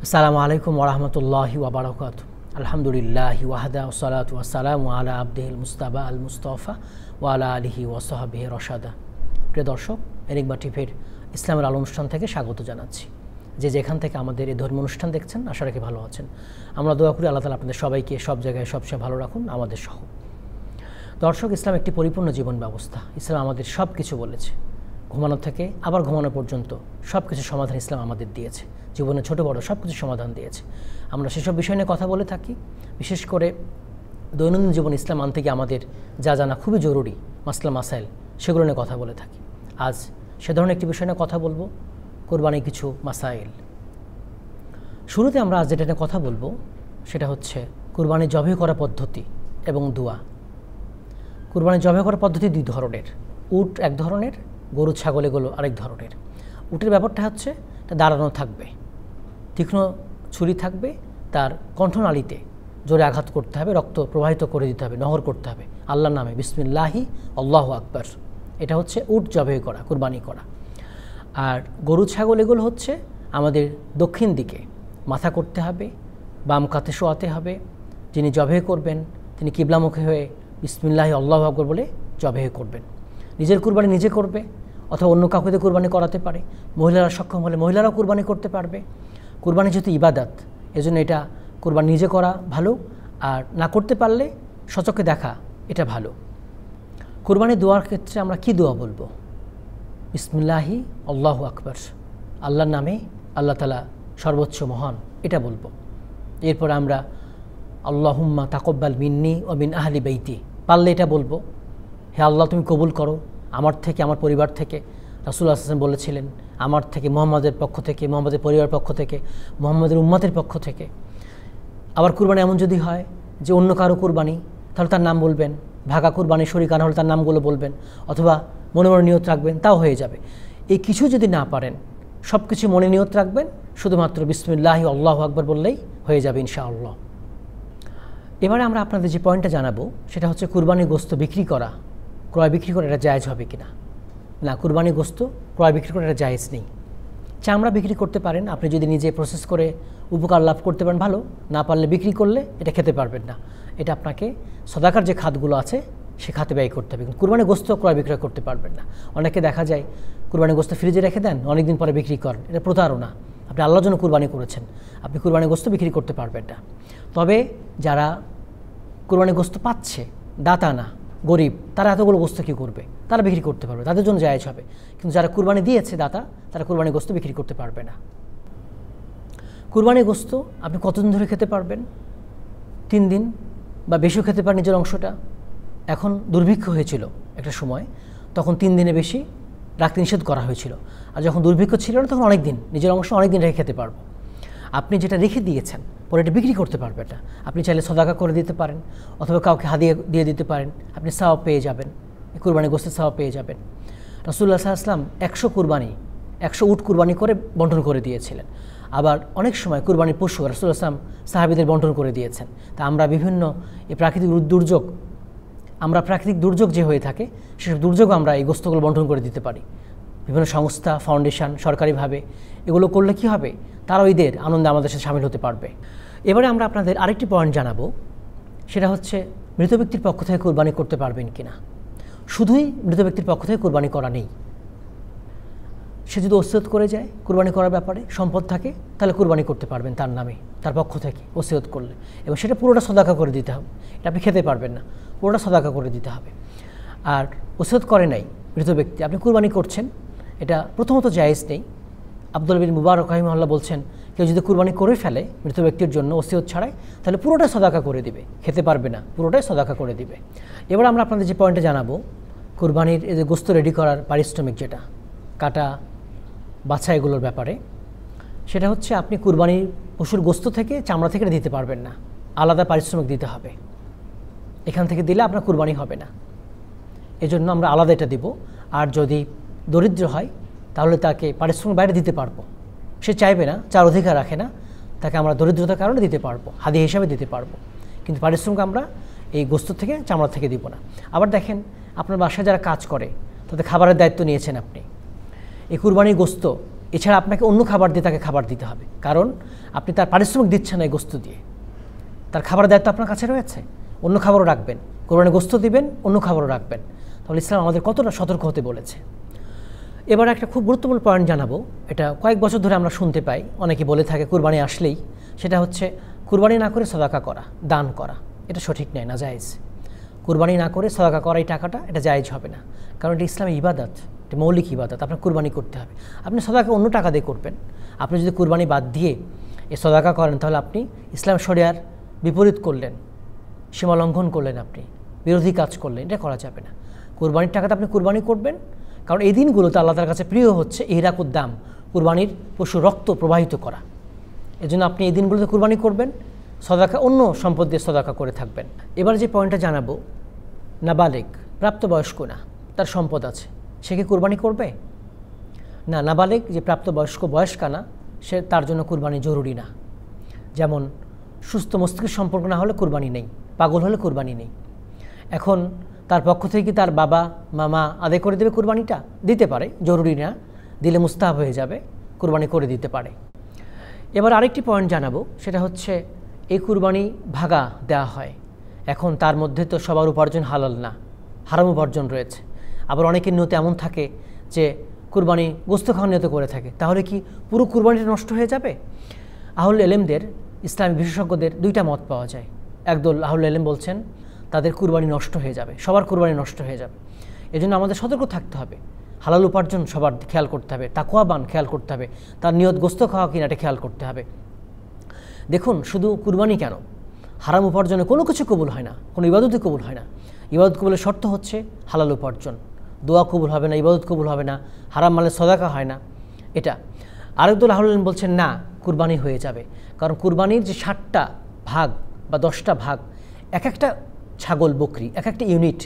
আসসালামু আলাইকুম ওরহমতুল্লাহি ওয়াবারাকাতুহু। আলহামদুলিল্লাহি ওয়াহদা ওয়াসসালাতু ওয়াসসালামু আলা আবদিহিল মুস্তাবা আল মুস্তাফা ওয়া আলা আলিহি ওয়া সাহবিহি রশাদা। প্রিয় দর্শক, এনিগমা টিভির ইসলামের আলো অনুষ্ঠান থেকে স্বাগত জানাচ্ছি। যেখান থেকে আমাদের এই ধর্মীয় অনুষ্ঠান দেখছেন, আশা রাখি ভালো আছেন। আমরা দোয়া করি আল্লাহ তাআলা আপনাদের সবাইকে সব জায়গায় সবসময় ভালো রাখুন, আমাদের সহ। দর্শক, ইসলাম একটি পরিপূর্ণ জীবন ব্যবস্থা। ইসলাম আমাদের সব কিছু বলেছে, ঘুমানো থেকে আবার ঘুমানো পর্যন্ত সব কিছু সমাধান ইসলাম আমাদের দিয়েছে। জীবনে ছোট বড় সব কিছু সমাধান দিয়েছে। আমরা সেসব বিষয় নিয়ে কথা বলে থাকি। বিশেষ করে দৈনন্দিন জীবন ইসলাম আনতে গিয়ে আমাদের যা জানা খুবই জরুরি মাসলা মাসাইল, সেগুলো নিয়ে কথা বলে থাকি। আজ সে ধরনের একটি বিষয় নিয়ে কথা বলবো, কোরবানির কিছু মাসাইল। শুরুতে আমরা আজ যেটা নিয়ে কথা বলবো সেটা হচ্ছে কোরবানি জবাই করা পদ্ধতি এবং দোয়া। কোরবানি জবাই করা পদ্ধতি দুই ধরনের। উট এক ধরনের, গরু ছাগল এগুলো আরেক ধরনের। উটের ব্যাপারটা হচ্ছে এটা দাঁড়ানো থাকবে, তীক্ষ্ণ ছুরি থাকবে, তার কণ্ঠনালীতে জোরে আঘাত করতে হবে, রক্ত প্রবাহিত করে দিতে হবে, নহর করতে হবে আল্লাহর নামে, বিসমিল্লাহি আল্লাহু আকবার। এটা হচ্ছে উট জবাই করা, কুরবানি করা। আর গরু ছাগল এগুলো হচ্ছে আমাদের দক্ষিণ দিকে মাথা করতে হবে, বাম কাতে শোয়াতে হবে। যিনি জবাই করবেন তিনি কিবলামুখী হয়ে বিসমিল্লাহি আল্লাহু আকবার বলে জবাই করবেন। নিজের কুরবানি নিজে করবে অথবা অন্য কাউকে দিয়ে কুরবানি করাতে পারে। মহিলারা সক্ষম হলে মহিলারাও কুরবানি করতে পারবে। কুরবানি যেহেতু ইবাদত, এজন্য এটা কুরবানি নিজে করা ভালো, আর না করতে পারলে সচক্ষে দেখা এটা ভালো। কুরবানি দোয়ার ক্ষেত্রে আমরা কি দোয়া বলবো? বিসমিল্লাহি আল্লাহু আকবার, আল্লাহর নামে, আল্লাহ তাআলা সর্বোচ্চ মহান, এটা বলবো। এরপর আমরা আল্লাহুম্মা তাকাব্বাল মিন্নি ওয়া মিন আহলি বাইতি, পারলে এটা বলবো, হে আল্লাহ তুমি কবুল করো আমার থেকে, আমার পরিবার থেকে। রাসূলুল্লাহ সাল্লাল্লাহু আলাইহি ওয়াসাল্লাম বলেছিলেন, আমার থেকে, মুহাম্মাদের পক্ষ থেকে, মুহাম্মাদের পরিবারের পক্ষ থেকে, মুহাম্মাদের উম্মতের পক্ষ থেকে। আবার কুরবানি এমন যদি হয় যে অন্য কারো কুরবানি, তাহলে তার নাম বলবেন। ভাগা কুরবানি শরীকানা হলে তার নামগুলো বলবেন, অথবা মনে মনে নিয়ত রাখবেন, তাও হয়ে যাবে। এই কিছু যদি না পারেন, সব কিছু মনে নিয়ত রাখবেন, শুধুমাত্র বিসমিল্লাহি আল্লাহু আকবার বললেই হয়ে যাবে ইনশাআল্লাহ। এবারে আমরা আপনাদের যে পয়েন্টটা জানাবো সেটা হচ্ছে কুরবানির গোশত বিক্রি করা, ক্রয় বিক্রি করা এটা জায়েজ হবে কিনা। না, কুরবানির গোশত ক্রয় বিক্রি করা এটা জায়েজ নেই। চামড়া বিক্রি করতে পারেন, আপনি যদি নিজে প্রসেস করে উপকার লাভ করতে পারেন ভালো, না পারলে বিক্রি করলে এটা খেতে পারবেন না। এটা আপনাকে সদাকার যে খাতগুলো আছে সে খাতে ব্যয় করতে হবে। কিন্তু কুরবানির গোশত ক্রয় বিক্রয় করতে পারবেন না। অনেকে দেখা যায় কুরবানির গোশত ফ্রিজে রেখে দেন, অনেকদিন পরে বিক্রি করেন, এটা প্রতারণা। আপনি আল্লাহর জন্য কুরবানি করেছেন, আপনি কুরবানির গোশত বিক্রি করতে পারবেন না। তবে যারা কুরবানির গোশত পাচ্ছে, দাতা না, গরিব, তারা এতগুলো গোশত কী করবে? তারা বিক্রি করতে পারবে, তাদের জন্য জায়েজ হবে। কিন্তু যারা কুরবানি দিয়েছে দাতা, তারা কুরবানির গোশত বিক্রি করতে পারবে না। কুরবানির গোশত আপনি কতদিন ধরে খেতে পারবেন? 3 দিন বা বেশিও খেতে পারেন নিজের অংশটা। এখন দুর্ভিক্ষ হয়েছিল একটা সময়, তখন 3 দিনে বেশি রাখতে নিষেধ করা হয়েছিল। আর যখন দুর্ভিক্ষ ছিল না, তখন অনেক দিন, নিজের অংশ অনেক দিন রেখে খেতে পারবো। আপনি যেটা রেখে দিয়েছেন পরে এটা বিক্রি করতে পারবেন না। আপনি চাইলে সদাকা করে দিতে পারেন, অথবা কাউকে হাদিয়া দিয়ে দিতে পারেন, আপনি সওয়াব পেয়ে যাবেন, কুরবানি গোশতের সওয়াব পেয়ে যাবেন। রাসূলুল্লাহ সাল্লাল্লাহু আলাইহি ওয়াসাল্লাম 100 উট কুরবানি করে বন্টন করে দিয়েছিলেন। আবার অনেক সময় কুরবানির পশু রাসূলুল্লাহ সাল্লাল্লাহু আলাইহি ওয়াসাল্লাম সাহাবীদের বন্টন করে দিয়েছেন। তা আমরা বিভিন্ন এই প্রাকৃতিক দুর্যোগ যে হয়ে থাকে, সেসব দুর্যোগ আমরা এই গোশতগুলো বন্টন করে দিতে পারি। বিভিন্ন সংস্থা, ফাউন্ডেশন, সরকারিভাবে এগুলো করলে কি হবে? তারাও ঈদের আনন্দে আমাদের সাথে শামিল হতে পারবে। এবারে আমরা আপনাদের আরেকটি পয়েন্ট জানাবো, সেটা হচ্ছে মৃত ব্যক্তির পক্ষ থেকে কুরবানি করতে পারবেন কিনা। শুধুই মৃত ব্যক্তির পক্ষ থেকে কুরবানি করা নেই। সে যদি ওসিয়ত করে যায় কুরবানি করার ব্যাপারে, সম্পদ থাকে, তাহলে কুরবানি করতে পারবেন তার নামে, তার পক্ষ থেকে ওসিয়ত করলে, এবং সেটা পুরোটা সদাকা করে দিতে হবে। এটা আপনি খেতে পারবেন না, পুরোটা সদাকা করে দিতে হবে। আর ওসিয়ত করে নাই মৃত ব্যক্তি, আপনি কুরবানি করছেন, এটা প্রথমত জায়েজ নেই। আব্দুল বিন মুবারক রাহিমাহুল্লাহ বলছেন, কেউ যদি কুরবানি করে ফেলে মৃত ব্যক্তির জন্য ওসিয়ত ছাড়াই, তাহলে পুরোটাই সদাকা করে দিবে, খেতে পারবে না, পুরোটাই সদাকা করে দিবে। এবার আমরা আপনাদের যে পয়েন্টটা জানাবো, কুরবানির এই যে গোশত রেডি করার পারিশ্রমিক, যেটা কাটা বাছা এগুলোর ব্যাপারে, সেটা হচ্ছে আপনি কুরবানির পশুর গোশত থেকে, চামড়া থেকে দিতে পারবেন না, আলাদা পারিশ্রমিক দিতে হবে। এখান থেকে দিলে আপনার কুরবানি হবে না, এজন্য আমরা আলাদা এটা দিব। আর যদি দরিদ্র হয় তাহলে তাকে পারিশ্রমিক বাইরে দিতে পারবো। সে চাইবে না, চার অধিকার রাখে না, তাকে আমরা দরিদ্রতার কারণে দিতে পারবো, হাদিয়া হিসাবে দিতে পারবো। কিন্তু পারিশ্রমিক আমরা এই গোশত থেকে, চামড়া থেকে দিব না। আবার দেখেন, আপনার বাসায় যারা কাজ করে তাদের খাবারের দায়িত্ব নিয়েছেন আপনি, এই কুরবানির গোশত এছাড়া আপনাকে অন্য খাবার দিয়ে তাকে খাবার দিতে হবে, কারণ আপনি তার পারিশ্রমিক দিচ্ছেন এই গোস্ত দিয়ে, তার খাবারের দায়িত্ব আপনার কাছে রয়েছে। অন্য খাবারও রাখবেন, কোরবানি গোস্ত দিবেন, অন্য খাবারও রাখবেন। তাহলে ইসলাম আমাদের কতটা সতর্ক হতে বলেছে। এবার একটা খুব গুরুত্বপূর্ণ পয়েন্ট জানাবো, এটা কয়েক বছর ধরে আমরা শুনতে পাই, অনেকে বলে থাকে কুরবানি আসলেই, সেটা হচ্ছে কুরবানি না করে সদাকা করা, দান করা। এটা সঠিক নয়, না জায়েজ। কুরবানি না করে সদাকা করা এই টাকাটা, এটা জায়েজ হবে না, কারণ এটা ইসলামী ইবাদত, এটা মৌলিক ইবাদত। আপনার কুরবানি করতে হবে। আপনি সদাকা অন্য টাকা দিয়ে করবেন। আপনি যদি কুরবানি বাদ দিয়ে এই সদাকা করেন, তাহলে আপনি ইসলাম শরিয়ার বিপরীত করলেন, সীমা লঙ্ঘন করলেন, আপনি বিরোধী কাজ করলেন। এটা করা যাবে না। কুরবানির টাকাতে আপনি কুরবানি করবেন, কারণ এই দিনগুলোতে আল্লাহ তাআলার কাছে প্রিয় হচ্ছে ইহরাকুদ্দাম, কুরবানির পশু রক্ত প্রবাহিত করা। এজন্য আপনি এই দিনগুলোতে কুরবানি করবেন, সদাকা অন্য সম্পদ দিয়ে সদাকা করে থাকবেন। এবার যে পয়েন্টটা জানাবো, নাবালেগ, প্রাপ্তবয়স্ক না, তার সম্পদ আছে, সে কি কুরবানি করবে? না, নাবালেগ যে প্রাপ্তবয়স্ক, বয়স্কা না, সে তার জন্য কুরবানি জরুরি না। যেমন সুস্থ মস্তিষ্ক সম্পর্ক না হলে কুরবানি নেই, পাগল হলে কুরবানি নেই। এখন তার পক্ষ থেকে কি তার বাবা মামা আদায় করে দেবে কুরবানিটা? দিতে পারে, জরুরি না, দিলে মুস্তাহাব হয়ে যাবে, কুরবানি করে দিতে পারে। এবার আরেকটি পয়েন্ট জানাবো, সেটা হচ্ছে এই কুরবানি ভাগা দেওয়া হয়। এখন তার মধ্যে তো সবার উপার্জন হালাল না, হারাম উপার্জন রয়েছে। আবার অনেকের নিয়ত এমন থাকে যে কুরবানি গোস্ত খাওয়ার নিয়ত করে থাকে, তাহলে কি পুরো কুরবানিটা নষ্ট হয়ে যাবে? আহুল এলেমদের, ইসলামী বিশেষজ্ঞদের দুইটা মত পাওয়া যায়। একদল আহুল এলেম বলছেন তাদের কুরবানি নষ্ট হয়ে যাবে, সবার কুরবানি নষ্ট হয়ে যাবে। এজন্য আমাদের সতর্ক থাকতে হবে, হালাল উপার্জন সবার খেয়াল করতে হবে, তাকওয়াবান খেয়াল করতে হবে, তার নিয়ত গোস্ত খাওয়া কিনা এটা খেয়াল করতে হবে। দেখুন, শুধু কুরবানি কেন, হারাম উপার্জনে কোনো কিছু কবুল হয় না, কোনো ইবাদতই কবুল হয় না। ইবাদত কবুলের শর্ত হচ্ছে হালাল উপার্জন। দোয়া কবুল হবে না, ইবাদত কবুল হবে না, হারাম মালে সদাকা হয় না। এটা আরেকদল আহুল ইলম বলছেন না, কুরবানি হয়ে যাবে, কারণ কুরবানির যে 60টা ভাগ বা 10টা ভাগ, এক একটা ছাগল বকরি এক একটা ইউনিট,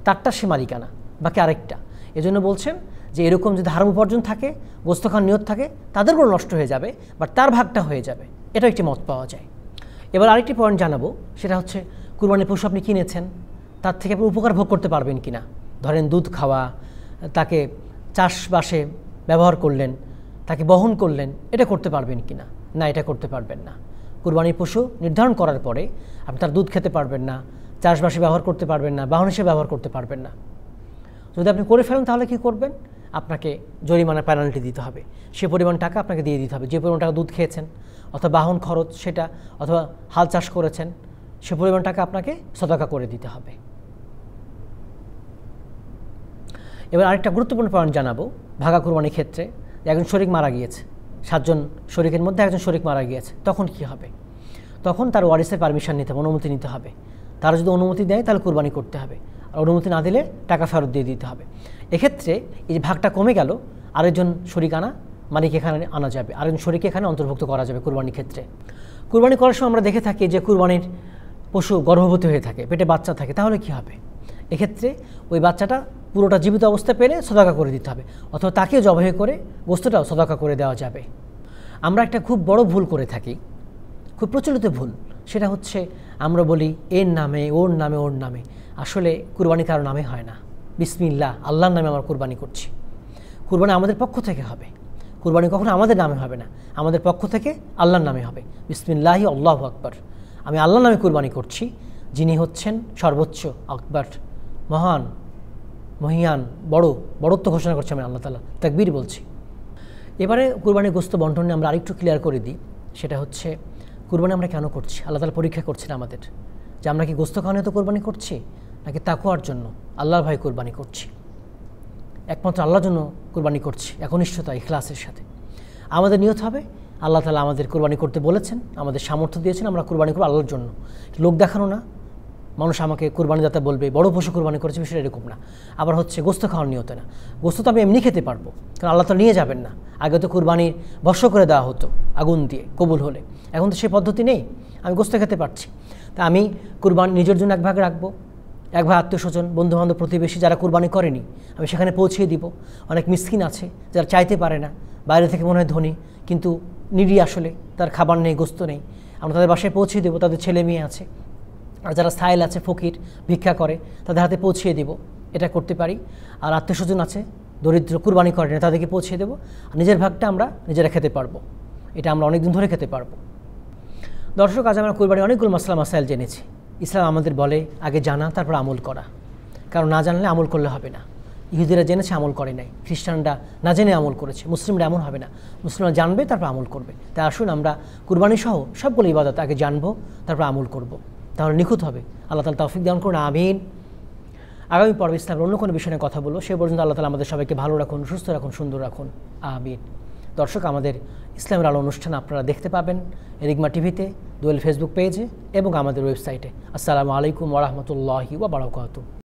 তারটা সে মালিকানা, বাকি আরেকটা। এজন্য বলছেন যে এরকম যদি হারাম উপার্জন থাকে, গোস্ত খাওয়ার নিয়ত থাকে, তাদের কোনো নষ্ট হয়ে যাবে, বাট তার ভাগটা হয়ে যাবে। এটা একটি মত পাওয়া যায়। এবার আরেকটি পয়েন্ট জানাবো, সেটা হচ্ছে কুরবানির পশু আপনি কিনেছেন, তার থেকে আপনি উপকার ভোগ করতে পারবেন কিনা। ধরেন দুধ খাওয়া, তাকে চাষবাসে ব্যবহার করলেন, তাকে বহন করলেন, এটা করতে পারবেন কিনা? না, এটা করতে পারবেন না। কুরবানির পশু নির্ধারণ করার পরে আপনি তার দুধ খেতে পারবেন না, চাষবাসে ব্যবহার করতে পারবেন না, বাহন হিসেবে ব্যবহার করতে পারবেন না। যদি আপনি করে ফেলেন তাহলে কি করবেন? আপনাকে জরিমানা পেনাল্টি দিতে হবে, সে পরিমাণ টাকা আপনাকে দিয়ে দিতে হবে। যে পরিমাণ টাকা দুধ খেয়েছেন অথবা বাহন খরচ সেটা, অথবা হাল চাষ করেছেন, সে পরিমাণ টাকা আপনাকে সদাকা করে দিতে হবে। এবার আরেকটা গুরুত্বপূর্ণ পয়েন্ট জানাবো ভাগা কুরবানির ক্ষেত্রে। একজন শরিক মারা গিয়েছে, 7 জন শরিকের মধ্যে একজন শরিক মারা গিয়েছে, তখন কি হবে? তখন তার ওয়ারিসের পারমিশন নিতে হবে, অনুমতি নিতে হবে। তারা যদি অনুমতি দেয় তাহলে কুরবানি করতে হবে, আর অনুমতি না দিলে টাকা ফেরত দিয়ে দিতে হবে। এক্ষেত্রে এই যে ভাগটা কমে গেল, আরেকজন শরিক মালিক এখানে আনা যাবে, আরেকজন শরিক এখানে অন্তর্ভুক্ত করা যাবে কুরবানির ক্ষেত্রে। কুরবানি করার সময় আমরা দেখে থাকি যে কুরবানির পশু গর্ভবতী হয়ে থাকে, পেটে বাচ্চা থাকে, তাহলে কি হবে? এক্ষেত্রে ওই বাচ্চাটা পুরোটা জীবিত অবস্থায় পেলে সদাকা করে দিতে হবে, অথবা তাকেও জবাই করে গোস্তটাও সদাকা করে দেওয়া যাবে। আমরা একটা খুব বড় ভুল করে থাকি, খুব প্রচলিত ভুল, সেটা হচ্ছে আমরা বলি এর নামে, ওর নামে, ওর নামে। আসলে কুরবানি কারো নামে হয় না। বিসমিল্লাহ, আল্লাহর নামে আমরা কুরবানি করছি। কুরবানি আমাদের পক্ষ থেকে হবে, কুরবানি কখনো আমাদের নামে হবে না, আমাদের পক্ষ থেকে আল্লাহর নামে হবে। বিসমিল্লাহি আল্লাহু আকবার, আমি আল্লাহর নামে কুরবানি করছি, যিনি হচ্ছেন সর্বোচ্চ, আকবার, মহান, মহিয়ান, বড়ত্ব ঘোষণা করছি আমি আল্লাহ তাআলা, তাকবীর বলছি। এবারে কুরবানির গোস্ত বন্টনে আমরা আরেকটু ক্লিয়ার করে দিই, সেটা হচ্ছে কুরবানি আমরা কেন করছি? আল্লাহ তাআলা পরীক্ষা করছেন আমাদের, যে আমরা কি গোস্ত খাওয়ানো তো কুরবানি করছি, নাকি তাকওয়ার জন্য, আল্লাহর ভয়ে কুরবানি করছি। একমাত্র আল্লাহর জন্য কুরবানি করছি, একনিষ্ঠতা, ইখলাসের সাথে। আমাদের নিয়ত হবে আল্লাহ তাআলা আমাদের কুরবানি করতে বলেছেন, আমাদের সামর্থ্য দিয়েছেন, আমরা কুরবানি করব আল্লাহর জন্য। লোক দেখানো না, মানুষ আমাকে কুরবানিদাতা বলবে, বড় পশু কুরবানি করেছে, বিষয়টা এরকম না। আবার হচ্ছে গোস্ত খাওয়ার নিয়তে না, গোস্ত তো আমি এমনি খেতে পারবো, কারণ আল্লাহ তো নিয়ে যাবেন না। আগে তো কুরবানির ভস্য করে দেওয়া হতো আগুন দিয়ে, কবুল হলে। এখন তো সেই পদ্ধতি নেই, আমি গোস্ত খেতে পারছি। তা আমি কুরবানি নিজের জন্য এক ভাগ রাখবো, এক ভাগ আত্মীয় স্বজন, বন্ধুবান্ধব, প্রতিবেশী যারা কুরবানি করেনি আমি সেখানে পৌঁছিয়ে দিব। অনেক মিসকিন আছে যারা চাইতে পারে না, বাইরে থেকে মনে হয় ধনী, কিন্তু নিডি, আসলে তার খাবার নেই, গোস্ত নেই, আমরা তাদের বাসায় পৌঁছিয়ে দেবো। তাদের ছেলে মেয়ে আছে, আর যারা সাইল আছে, ফকির, ভিক্ষা করে, তাদের হাতে পৌঁছিয়ে দেব, এটা করতে পারি। আর আত্মীয় স্বজন আছে দরিদ্র কুরবানি করেন তাদেরকে পৌঁছে দেবো, আর নিজের ভাগটা আমরা নিজেরা খেতে পারবো। এটা আমরা অনেক দিন ধরে খেতে পারবো। দর্শক, আজ আমরা কুরবানির অনেকগুলো মাসলা মাসাইল জেনেছি। ইসলাম আমাদের বলে আগে জানা, তারপর আমল করা, কারণ না জানলে আমল করলে হবে না। ইহুদিরা জেনেছে, আমল করে নাই। খ্রিস্টানরা না জেনে আমল করেছে। মুসলিমরা এমন হবে না, মুসলিমরা জানবে তারপর আমল করবে। তাই আসুন আমরা কুরবানি সহ সবগুলো ইবাদত আগে জানবো, তারপর আমল করব, তাহলে নিখুঁত হবে। আল্লাহ তাআলা তৌফিক দান করুন, আমিন। আগামী পর্বে ইসলামের অন্য কোনো বিষয় নিয়ে কথা বলবো। সে পর্যন্ত আল্লাহ তাআলা আমাদের সবাইকে ভালো রাখুন, সুস্থ রাখুন, সুন্দর রাখুন, আমিন। দর্শক, আমাদের ইসলামের আলো অনুষ্ঠান আপনারা দেখতে পাবেন এরিগমা টিভিতে, দোয়েল ফেসবুক পেজে এবং আমাদের ওয়েবসাইটে। আসসালামু আলাইকুম ওয়া রাহমাতুল্লাহি ওয়া বারাকাতুহু।